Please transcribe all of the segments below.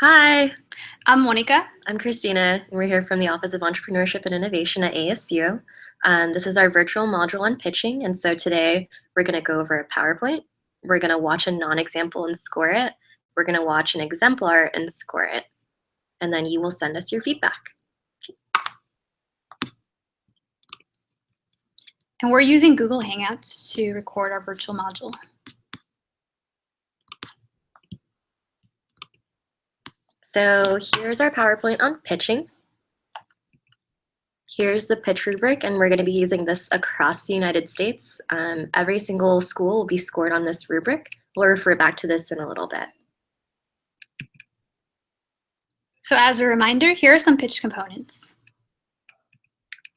Hi, I'm Monica. I'm Christina, and we're here from the Office of Entrepreneurship and Innovation at ASU. This is our virtual module on pitching, and so today we're going to go over a PowerPoint. We're going to watch a non-example and score it. We're going to watch an exemplar and score it, and then you will send us your feedback. And we're using Google Hangouts to record our virtual module. So here's our PowerPoint on pitching. Here's the pitch rubric, and we're going to be using this across the United States. Every single school will be scored on this rubric. We'll refer back to this in a little bit. So as a reminder, here are some pitch components.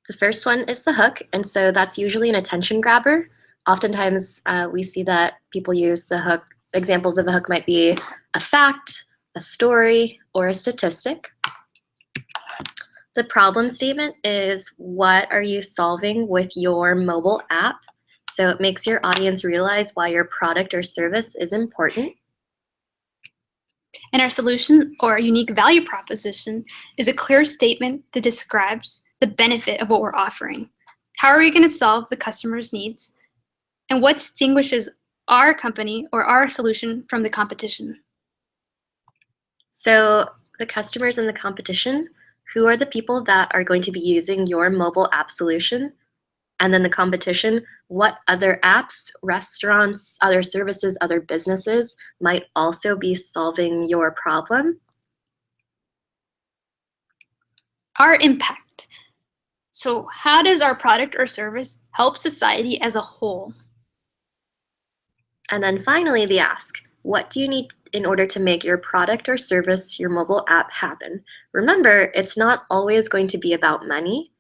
The first one is the hook, and so that's usually an attention grabber. Oftentimes we see that people use the hook. Examples of a hook might be a fact, a story, or a statistic. The problem statement is, what are you solving with your mobile app? So it makes your audience realize why your product or service is important. And our solution or unique value proposition is a clear statement that describes the benefit of what we're offering. How are we going to solve the customer's needs? And what distinguishes our company or our solution from the competition? So the customers in the competition, who are the people that are going to be using your mobile app solution? And then the competition, what other apps, restaurants, other services, other businesses might also be solving your problem? Our impact. So how does our product or service help society as a whole? And then finally, the ask. What do you need in order to make your product or service, your mobile app, happen? Remember, it's not always going to be about money.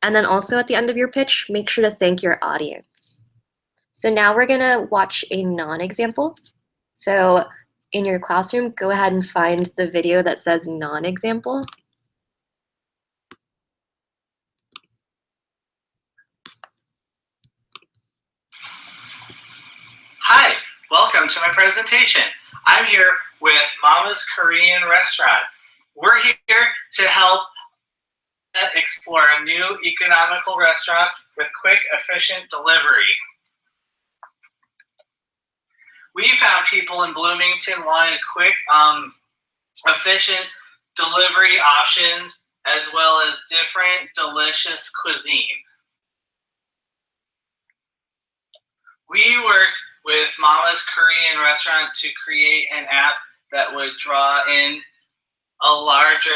And then also at the end of your pitch, make sure to thank your audience. So now we're going to watch a non-example. So in your classroom, go ahead and find the video that says non-example. Hi, welcome to my presentation. I'm here with Mama's Korean Restaurant. We're here to help explore a new economical restaurant with quick, efficient delivery. We found people in Bloomington wanted quick, efficient delivery options as well as different delicious cuisine. We worked with Mama's Korean Restaurant to create an app that would draw in a larger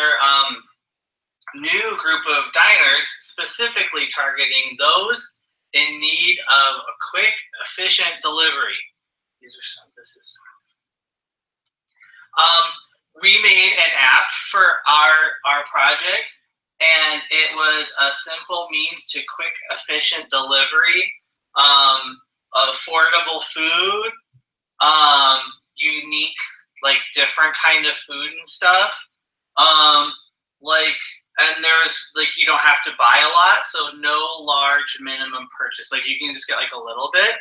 new group of diners, specifically targeting those in need of a quick, efficient delivery. These are some, this is. We made an app for our project, and it was a simple means to quick, efficient delivery, affordable food, unique, like different kind of food and stuff. And there's like, you don't have to buy a lot, so no large minimum purchase. Like you can just get like a little bit.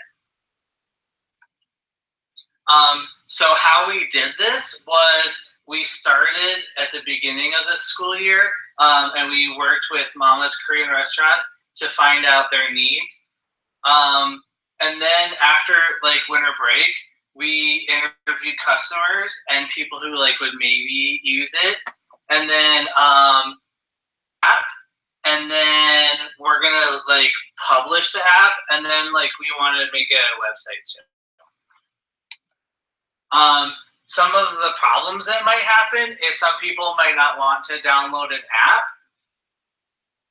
So how we did this was we started at the beginning of the school year, and we worked with Mama's Korean Restaurant to find out their needs. And then after like winter break, we interviewed customers and people who like would maybe use it. And then app, and then we're gonna like publish the app, and then like we want to make a website too. Some of the problems that might happen is some people might not want to download an app.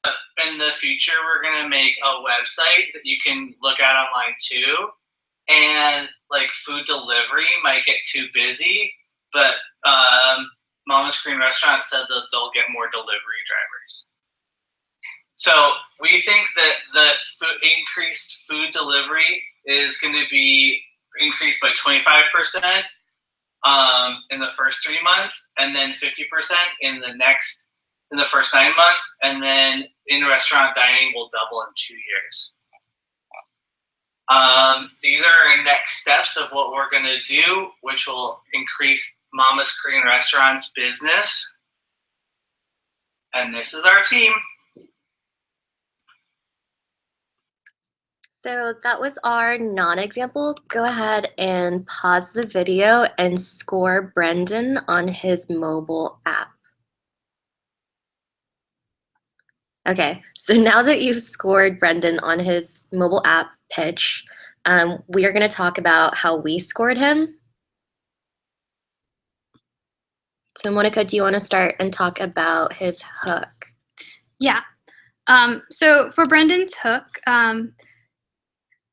But in the future, we're gonna make a website that you can look at online too. And like food delivery might get too busy, but Mama's Korean Restaurant said that they'll get more delivery drivers. So we think that the increased food delivery is going to be increased by 25% in the first 3 months, and then 50% in the first 9 months, and then in restaurant dining will double in 2 years. These are our next steps of what we're going to do, which will increase Mama's Korean Restaurants business. And this is our team. So that was our non-example. Go ahead and pause the video and score Brendan on his mobile app. Okay, so now that you've scored Brendan on his mobile app pitch, we are going to talk about how we scored him. So Monica, do you want to start and talk about his hook? Yeah. So for Brendan's hook,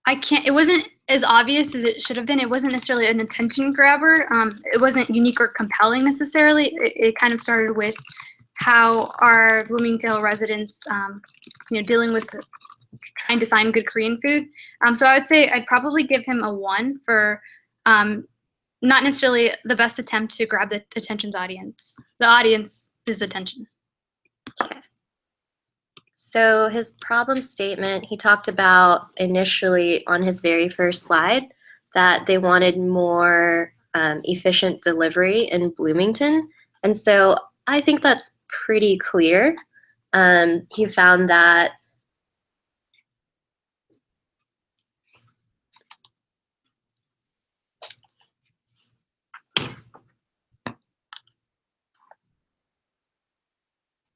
it wasn't as obvious as it should have been. It wasn't necessarily an attention grabber. It wasn't unique or compelling necessarily. It kind of started with how our Bloomingdale residents, dealing with trying to find good Korean food. So I would say I'd probably give him a 1 for not necessarily the best attempt to grab the attention's audience. The audience is attention. Okay. So his problem statement, he talked about initially on his very first slide that they wanted more efficient delivery in Bloomington. And so I think that's pretty clear. He found that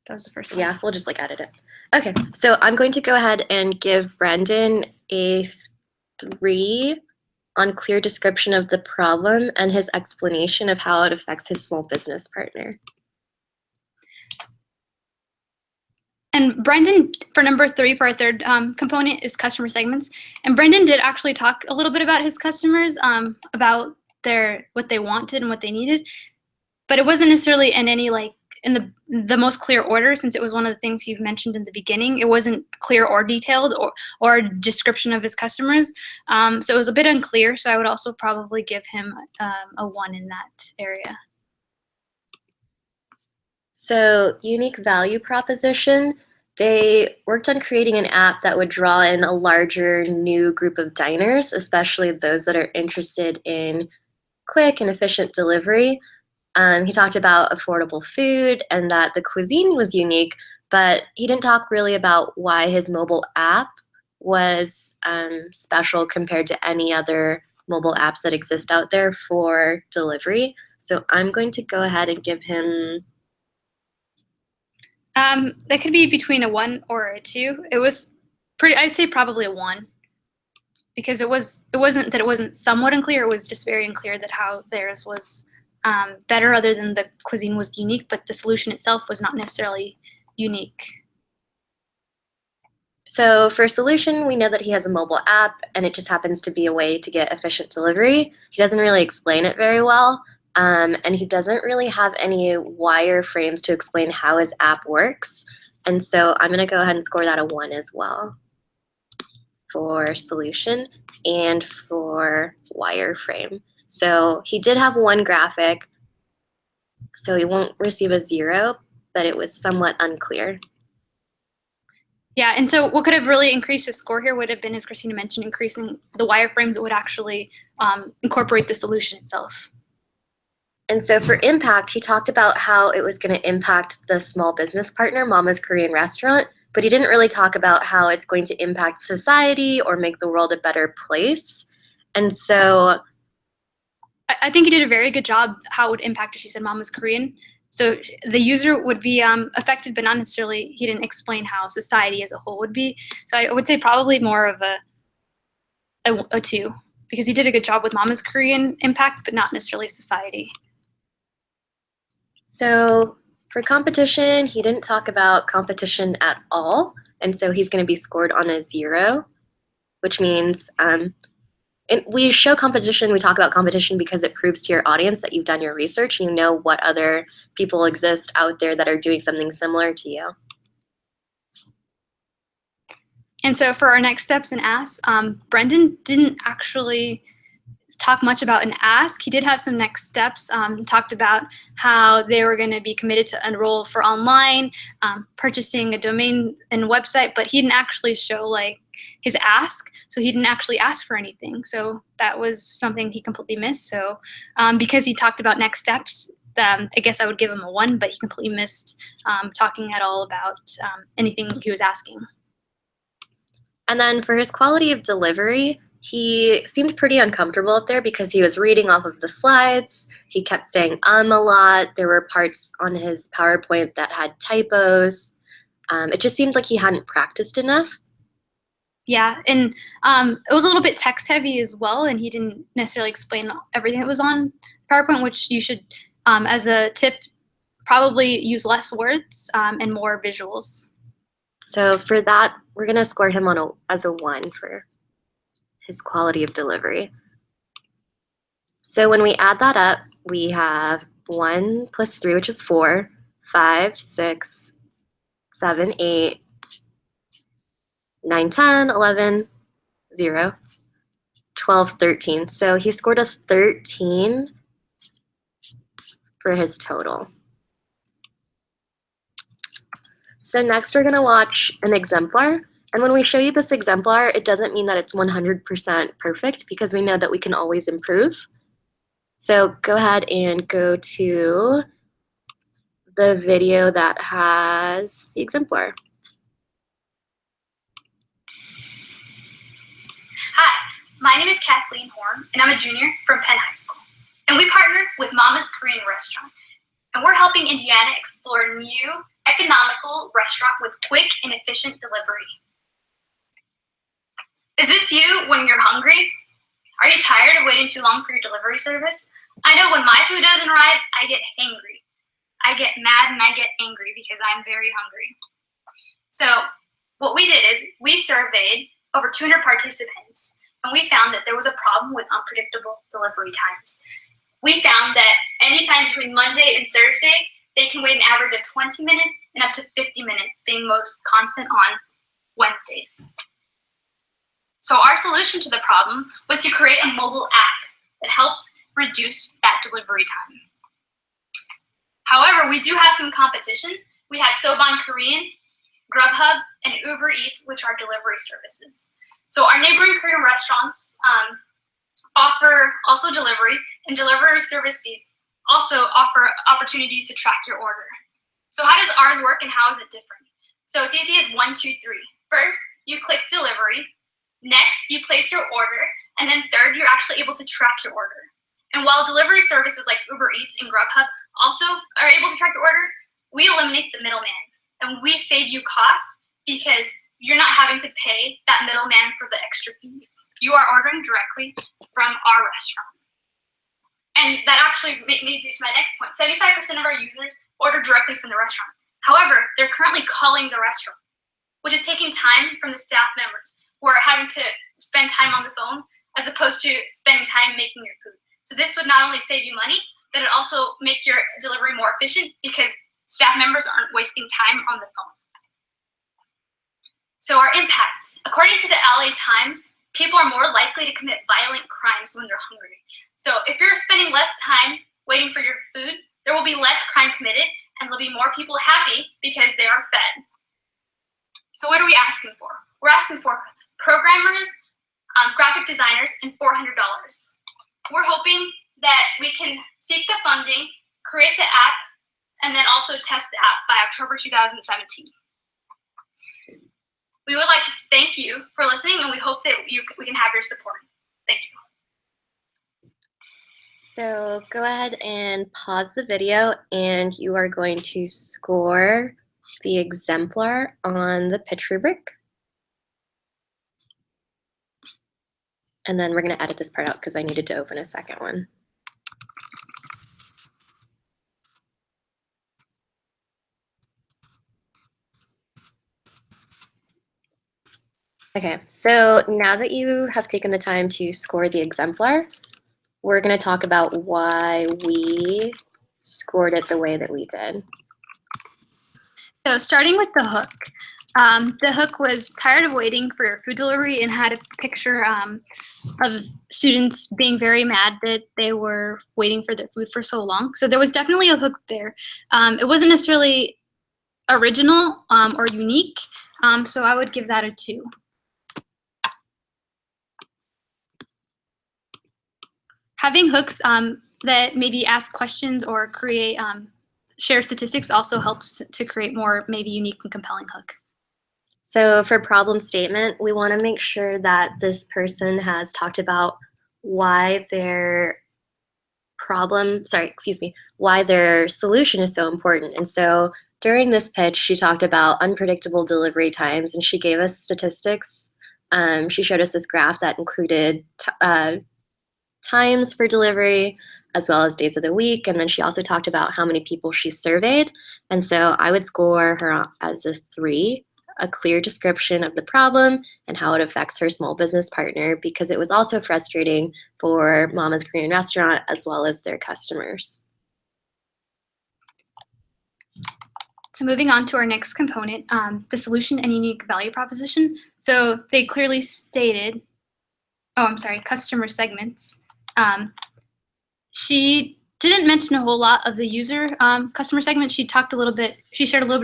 That was the first one. Yeah, we'll just edit it. Okay, so I'm going to go ahead and give Brendan a 3 on clear description of the problem and his explanation of how it affects his small business partner. And Brendan, for number 3, for our third component, is customer segments. And Brendan did actually talk a little bit about his customers, about what they wanted and what they needed, but it wasn't necessarily in any in the most clear order, since it was one of the things he mentioned in the beginning. It wasn't clear or detailed or a description of his customers. So it was a bit unclear. So I would also probably give him a 1 in that area. So unique value proposition, they worked on creating an app that would draw in a larger new group of diners, especially those that are interested in quick and efficient delivery. He talked about affordable food and that the cuisine was unique, but he didn't talk really about why his mobile app was special compared to any other mobile apps that exist out there for delivery. So I'm going to go ahead and give him... That could be between a 1 or a 2. It was I'd say probably a 1, because it wasn't that it wasn't somewhat unclear. It was just very unclear that how theirs was better, other than the cuisine was unique, but the solution itself was not necessarily unique. So for solution, we know that he has a mobile app and it just happens to be a way to get efficient delivery. He doesn't really explain it very well, and he doesn't really have any wireframes to explain how his app works. And so I'm going to go ahead and score that a 1 as well for solution and for wireframe. So he did have 1 graphic, so he won't receive a 0, but it was somewhat unclear. Yeah, and so what could have really increased his score here would have been, as Christina mentioned, increasing the wireframes that would actually incorporate the solution itself. And so for impact, he talked about how it was going to impact the small business partner, Mama's Korean Restaurant, but he didn't really talk about how it's going to impact society or make the world a better place. And so I think he did a very good job how it would impact, as she said, Mama's Korean. So the user would be affected, but not necessarily, he didn't explain how society as a whole would be. So I would say probably more of a 2, because he did a good job with Mama's Korean impact, but not necessarily society. So for competition, he didn't talk about competition at all. And so he's going to be scored on a 0, which means we show competition, we talk about competition because it proves to your audience that you've done your research and you know what other people exist out there that are doing something similar to you. And so for our next steps in Ask, Brendan didn't actually talk much about an ask. He did have some next steps. Talked about how they were going to be committed to enroll for online, purchasing a domain and website, but he didn't actually show like his ask. So he didn't actually ask for anything. So that was something he completely missed. So because he talked about next steps, I guess I would give him a 1, but he completely missed talking at all about anything he was asking. And then for his quality of delivery, he seemed pretty uncomfortable up there because he was reading off of the slides. He kept saying a lot. There were parts on his PowerPoint that had typos. It just seemed like he hadn't practiced enough. Yeah, and it was a little bit text heavy as well, and he didn't necessarily explain everything that was on PowerPoint, which you should, as a tip, probably use less words and more visuals. So for that, we're going to score him on as a 1 for his quality of delivery. So when we add that up, we have 1 plus 3, which is 4, 5, 6, 7, 8, 9, 10, 11, 0, 12, 13. So he scored a 13 for his total. So next we're going to watch an exemplar. And when we show you this exemplar, it doesn't mean that it's 100% perfect because we know that we can always improve. So go ahead and go to the video that has the exemplar. Hi, my name is Kathleen Horn, and I'm a junior from Penn High School. And we partner with Mama's Korean Restaurant. And we're helping Indiana explore a new, economical restaurant with quick and efficient delivery. Is this you when you're hungry? Are you tired of waiting too long for your delivery service? I know when my food doesn't arrive, I get hangry. I get mad and I get angry because I'm very hungry. So what we did is we surveyed over 200 participants, and we found that there was a problem with unpredictable delivery times. We found that anytime between Monday and Thursday, they can wait an average of 20 minutes and up to 50 minutes, being most constant on Wednesdays. So our solution to the problem was to create a mobile app that helps reduce that delivery time. However, we do have some competition. We have Soban Korean, Grubhub, and Uber Eats, which are delivery services. So our neighboring Korean restaurants offer also delivery, and delivery service fees also offer opportunities to track your order. So how does ours work and how is it different? So it's easy as 1, 2, 3. First, you click delivery. Next, you place your order. And then third, you're actually able to track your order. And while delivery services like Uber Eats and Grubhub also are able to track your order, we eliminate the middleman. And we save you costs because you're not having to pay that middleman for the extra fees. You are ordering directly from our restaurant. And that actually leads me to my next point. 75% of our users order directly from the restaurant. However, they're currently calling the restaurant, which is taking time from the staff members who are having to spend time on the phone as opposed to spending time making your food. So this would not only save you money, but it also make your delivery more efficient because staff members aren't wasting time on the phone. So our impacts. According to the LA Times, people are more likely to commit violent crimes when they're hungry. So if you're spending less time waiting for your food, there will be less crime committed and there'll be more people happy because they are fed. So what are we asking for? We're asking for programmers, graphic designers, and $400. We're hoping that we can seek the funding, create the app, and then also test the app by October 2017. We would like to thank you for listening, and we hope that we can have your support. Thank you. So go ahead and pause the video, and you are going to score the exemplar on the pitch rubric. And then we're going to edit this part out because I needed to open a second one. Okay, so now that you have taken the time to score the exemplar, we're going to talk about why we scored it the way that we did. So starting with the hook, The hook was tired of waiting for food delivery and had a picture of students being very mad that they were waiting for their food for so long. So there was definitely a hook there. It wasn't necessarily original or unique, so I would give that a 2. Having hooks that maybe ask questions or create share statistics also helps to create more maybe unique and compelling hook. So for problem statement, we want to make sure that this person has talked about why their why their solution is so important. And so during this pitch, she talked about unpredictable delivery times, and she gave us statistics. She showed us this graph that included times for delivery as well as days of the week. And then she also talked about how many people she surveyed. And so I would score her as a 3. A clear description of the problem and how it affects her small business partner, because it was also frustrating for Mama's Korean Restaurant as well as their customers. So moving on to our next component, the solution and unique value proposition. So they clearly stated, customer segments. She didn't mention a whole lot of the user customer segment. She shared a little bit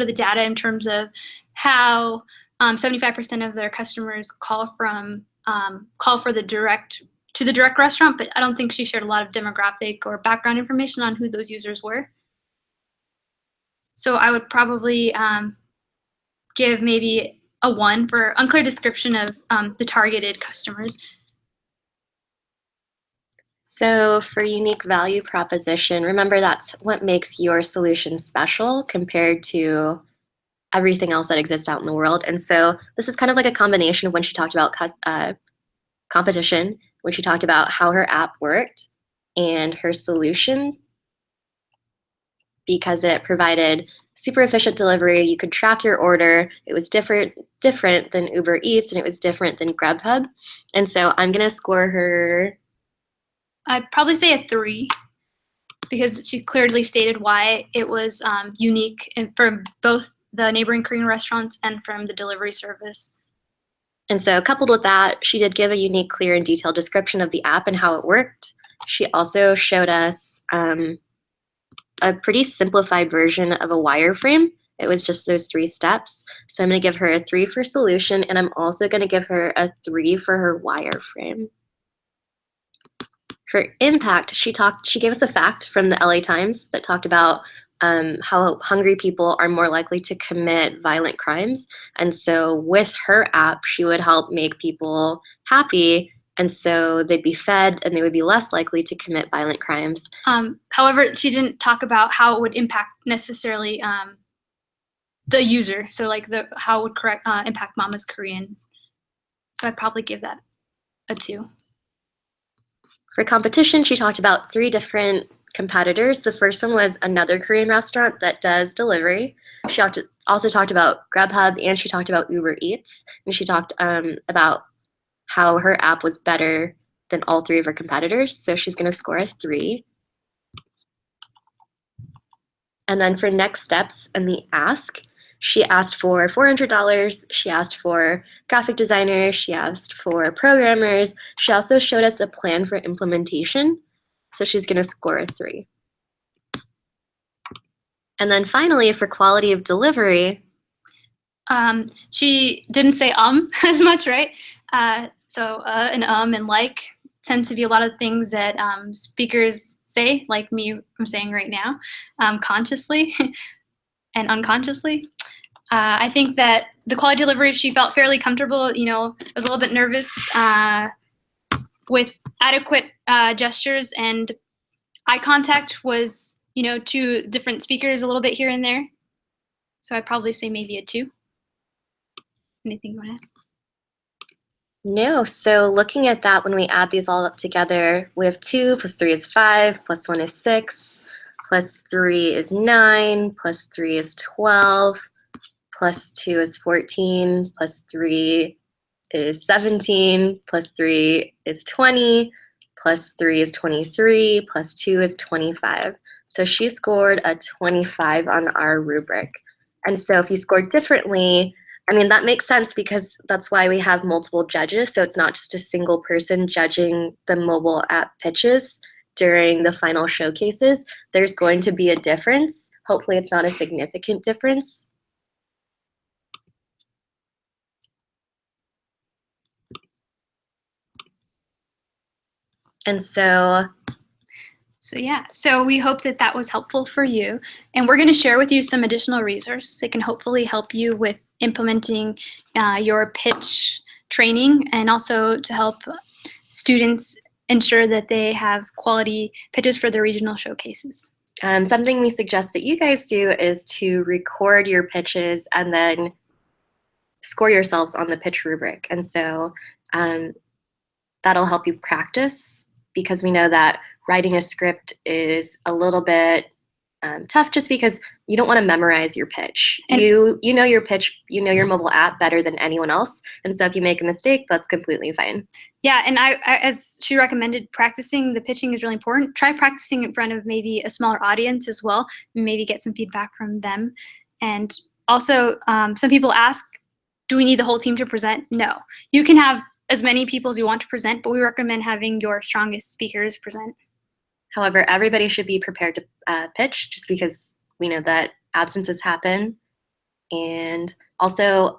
of the data in terms of how 75% of their customers call for the direct restaurant, but I don't think she shared a lot of demographic or background information on who those users were. So I would probably give maybe a 1 for unclear description of the targeted customers. So for unique value proposition, remember that's what makes your solution special compared to everything else that exists out in the world. And so this is kind of like a combination of when she talked about competition, when she talked about how her app worked, and her solution, because it provided super efficient delivery. You could track your order. It was different than Uber Eats, and it was different than Grubhub. And so I'm going to score her. I'd probably say a 3, because she clearly stated why it was unique and for both the neighboring Korean restaurants and from the delivery service. And so coupled with that, she did give a unique, clear, and detailed description of the app and how it worked. She also showed us a pretty simplified version of a wireframe. It was just those 3 steps. So I'm going to give her a 3 for solution, and I'm also going to give her a 3 for her wireframe. For impact, she gave us a fact from the LA Times that talked about how hungry people are more likely to commit violent crimes. And so with her app, she would help make people happy, and so they'd be fed and they would be less likely to commit violent crimes. However, she didn't talk about how it would impact necessarily the user. So like how it would impact Mama's Korean. So I'd probably give that a 2. For competition, she talked about 3 different competitors. The first one was another Korean restaurant that does delivery. She also talked about Grubhub, and she talked about Uber Eats. And she talked about how her app was better than all 3 of her competitors. So she's going to score a 3. And then for next steps and the ask, she asked for $400. She asked for graphic designers. She asked for programmers. She also showed us a plan for implementation. So she's going to score a 3. And then finally, for quality of delivery, she didn't say as much, right? So and like tend to be a lot of things that speakers say, like me I'm saying right now, consciously and unconsciously. I think that the quality delivery, she felt fairly comfortable. You know, was a little bit nervous with adequate gestures, and eye contact was, to different speakers a little bit here and there. So I'd probably say maybe a 2. Anything you want to add? No. So looking at that, when we add these all up together, we have 2 plus 3 is 5, plus 1 is 6, plus 3 is 9, plus 3 is 12, plus 2 is 14, plus 3 is 17, plus 3 is 20, plus 3 is 23, plus 2 is 25. So she scored a 25 on our rubric. And so if you scored differently, I mean, that makes sense because that's why we have multiple judges. So it's not just a single person judging the mobile app pitches during the final showcases. There's going to be a difference. Hopefully it's not a significant difference. And so yeah, so we hope that that was helpful for you. And we're going to share with you some additional resources that can hopefully help you with implementing your pitch training, and also to help students ensure that they have quality pitches for their regional showcases. Something we suggest that you guys do is to record your pitches and then score yourselves on the pitch rubric. And so that'll help you practice, because we know that writing a script is a little bit tough, just because you don't want to memorize your pitch. And you know your pitch, you know your mobile app better than anyone else. And so if you make a mistake, that's completely fine. Yeah, and I, as she recommended, practicing the pitching is really important. Try practicing in front of maybe a smaller audience as well, and maybe get some feedback from them. And also, some people ask, do we need the whole team to present? No. You can have as many people as you want to present, but we recommend having your strongest speakers present. However, everybody should be prepared to pitch, just because we know that absences happen. And also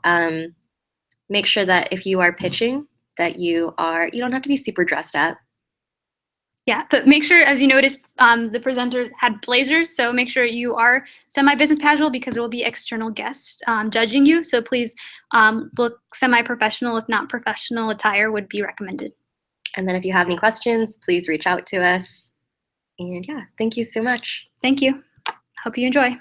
make sure that if you are pitching, that you don't have to be super dressed up. Yeah, but make sure, as you noticed, the presenters had blazers, so make sure you are semi-business casual, because there will be external guests judging you. So please look semi-professional, if not professional attire would be recommended. And then if you have any questions, please reach out to us. And yeah, thank you so much. Thank you. Hope you enjoy.